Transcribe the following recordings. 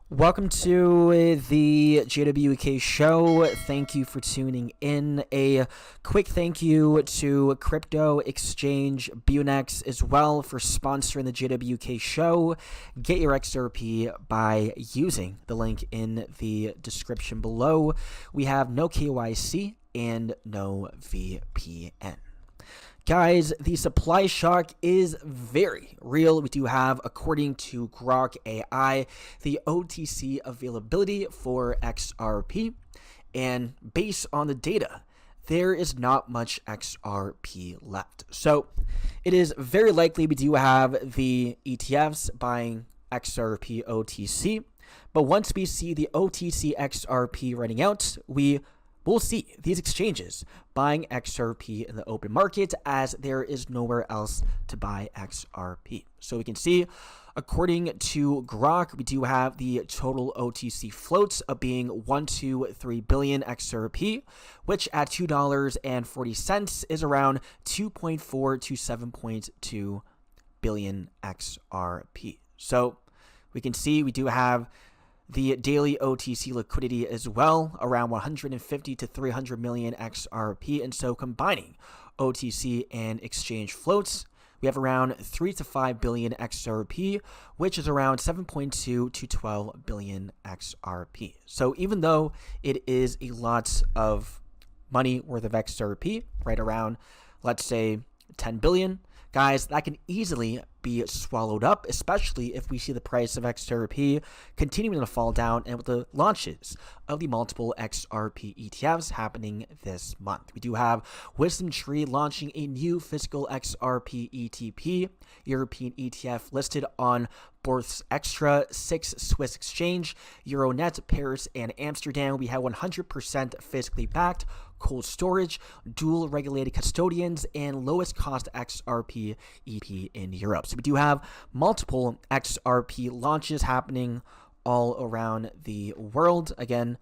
Welcome to the JWK show. Thank you for tuning in. A quick thank you to crypto exchange BITUNIX as well for sponsoring the JWK show. Get your XRP by using the link in the description below. We have no KYC and no VPN. Guys, the supply shock is very real. We do have, according to Grok AI, the OTC availability for XRP. And based on the data, there is not much XRP left. So it is very likely we do have the ETFs buying XRP OTC. But once we see the OTC XRP running out, we'll see these exchanges buying XRP in the open market as there is nowhere else to buy XRP. So we can see, according to Grok, we do have the total OTC floats of being 123 billion XRP, which at $2.40 is around 2.4 to 7.2 billion XRP. So we can see we do have the daily OTC liquidity as well, around 150 to 300 million XRP. And so combining OTC and exchange floats, we have around 3 to 5 billion XRP, which is around 7.2 to 12 billion XRP. So even though it is a lot of money worth of XRP, right around, let's say, 10 billion, guys, that can easily be swallowed up, especially if we see the price of XRP continuing to fall down and with the launches of the multiple XRP ETFs happening this month. We do have Wisdom Tree launching a new physical XRP ETP, European ETF listed on Bourse Extra, 6 Swiss Exchange, Euronet, Paris, and Amsterdam. We have 100% physically backed cold storage, dual regulated custodians, and lowest cost XRP EP in Europe. So we do have multiple XRP launches happening all around the world. Again,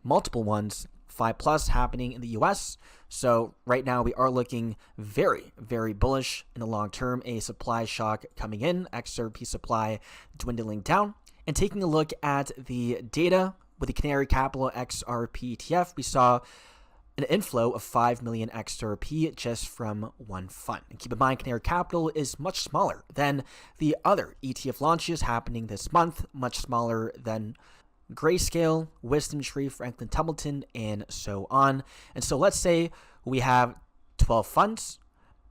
multiple ones, 5+ happening in the US. So right now we are looking very, very bullish in the long term. A supply shock coming in, XRP supply dwindling down. And taking a look at the data with the Canary Capital XRP ETF, we saw an inflow of 5 million XRP just from one fund. And keep in mind, Canary Capital is much smaller than the other ETF launches happening this month, much smaller than Grayscale, Wisdom Tree, Franklin Templeton, and so on. And so let's say we have 12 funds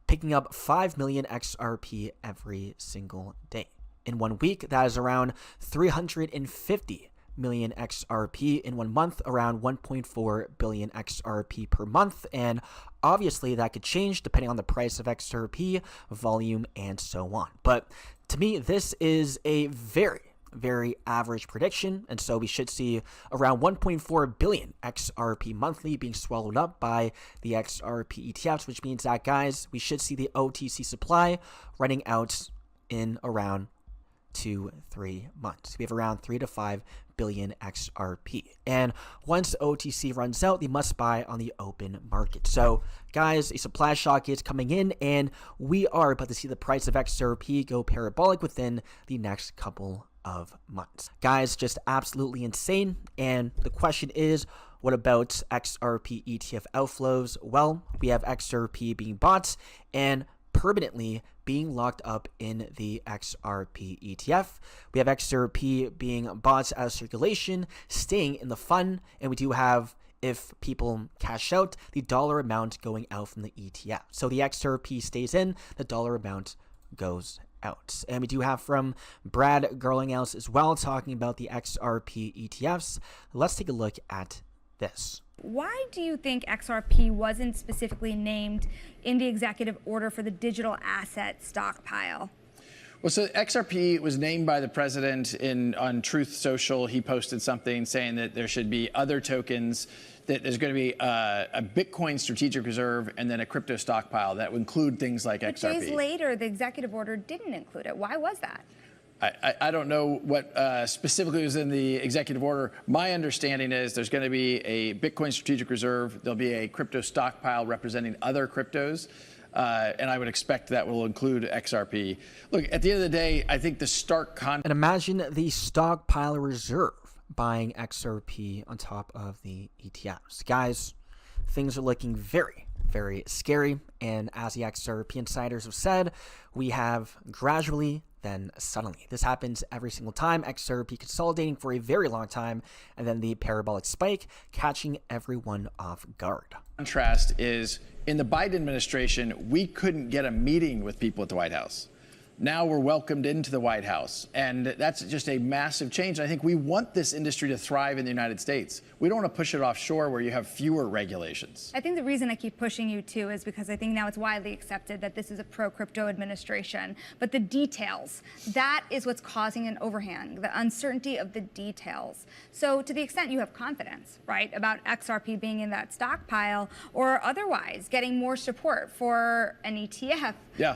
picking up 5 million XRP every single day. In 1 week, that is around 350 million XRP. In 1 month, around 1.4 billion XRP per month. And obviously that could change depending on the price of XRP, volume, and so on. But to me, this is a very, very average prediction. And so we should see around 1.4 billion XRP monthly being swallowed up by the XRP ETFs, which means that, guys, we should see the OTC supply running out in around 2-3 months. We have around 3 to 5 billion XRP. And once OTC runs out, they must buy on the open market. So, guys, a supply shock is coming in, and we are about to see the price of XRP go parabolic within the next couple of months. Guys, just absolutely insane. And the question is, what about XRP ETF outflows? Well, we have XRP being bought and permanently being locked up in the XRP ETF. We have XRP being bought out of circulation, staying in the fund, and we do have, if people cash out, the dollar amount going out from the ETF. So the XRP stays in, the dollar amount goes out. And we do have from Brad Garlinghouse as well talking about the XRP ETFs. Let's take a look at this. Why do you think XRP wasn't specifically named in the executive order for the digital asset stockpile? Well, so XRP was named by the president on Truth Social. He posted something saying that there should be other tokens, that there's going to be a Bitcoin strategic reserve and then a crypto stockpile that would include things like XRP. Days later, the executive order didn't include it. Why was that? I don't know what specifically was in the executive order. My understanding is there's going to be a Bitcoin strategic reserve. There'll be a crypto stockpile representing other cryptos. And I would expect that will include XRP. Look, at the end of the day, I think the stark And imagine the stockpile reserve buying XRP on top of the ETFs. Guys, things are looking very, very scary. And as the XRP insiders have said, we have gradually, then suddenly. This happens every single time. XRP consolidating for a very long time, and then the parabolic spike catching everyone off guard. Contrast is, in the Biden administration, we couldn't get a meeting with people at the White House. Now we're welcomed into the White House, and that's just a massive change. I think we want this industry to thrive in the United States. We don't want to push it offshore where you have fewer regulations. I think the reason I keep pushing you too is because I think now it's widely accepted that this is a pro-crypto administration, but the details, that is what's causing an overhang, the uncertainty of the details. So to the extent you have confidence, right, about XRP being in that stockpile or otherwise getting more support for an ETF,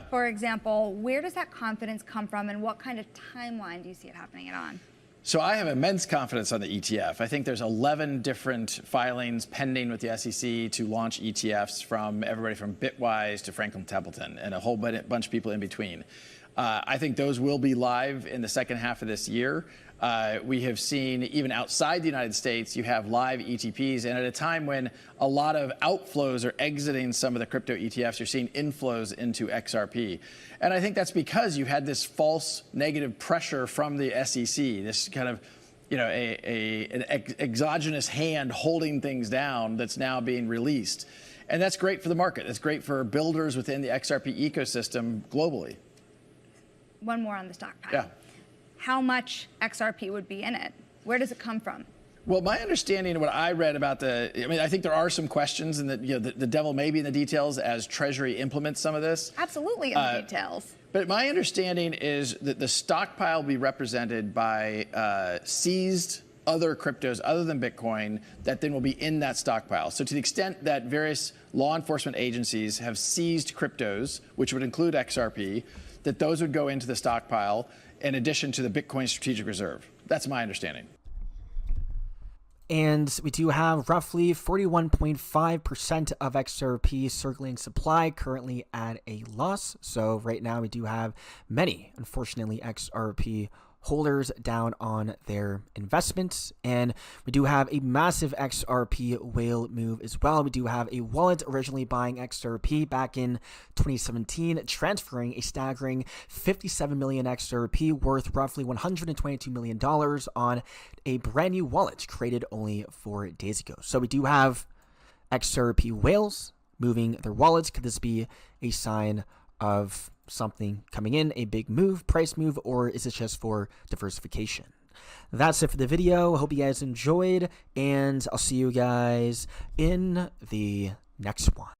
for example, where does that confidence come from, and what kind of timeline do you see it happening on? So I have immense confidence on the ETF. I think there's 11 different filings pending with the SEC to launch ETFs, from everybody from Bitwise to Franklin Templeton and a whole bunch of people in between. I think those will be live in the second half of this year. We have seen, even outside the United States, you have live ETPs. And at a time when a lot of outflows are exiting some of the crypto ETFs, you're seeing inflows into XRP. And I think that's because you had this false negative pressure from the SEC, this kind of, an exogenous hand holding things down that's now being released. And that's great for the market. It's great for builders within the XRP ecosystem globally. One more on the stockpile. Yeah. How much XRP would be in it? Where does it come from? Well, my understanding of what I read about I think there are some questions, and that the devil may be in the details as Treasury implements some of this. Absolutely in the details. But my understanding is that the stockpile will be represented by seized other cryptos other than Bitcoin that then will be in that stockpile. So to the extent that various law enforcement agencies have seized cryptos, which would include XRP, that those would go into the stockpile in addition to the Bitcoin strategic reserve. That's my understanding. And we do have roughly 41.5% of XRP circulating supply, currently at a loss. So right now we do have many, unfortunately, XRP holders down on their investments. And we do have a massive XRP whale move as well. We do have a wallet originally buying XRP back in 2017, transferring a staggering 57 million XRP worth roughly $122 million on a brand new wallet created only 4 days ago. So we do have XRP whales moving their wallets. Could this be a sign of something coming in, a big move, price move, or is it just for diversification? That's it for the video. Hope you guys enjoyed, and I'll see you guys in the next one.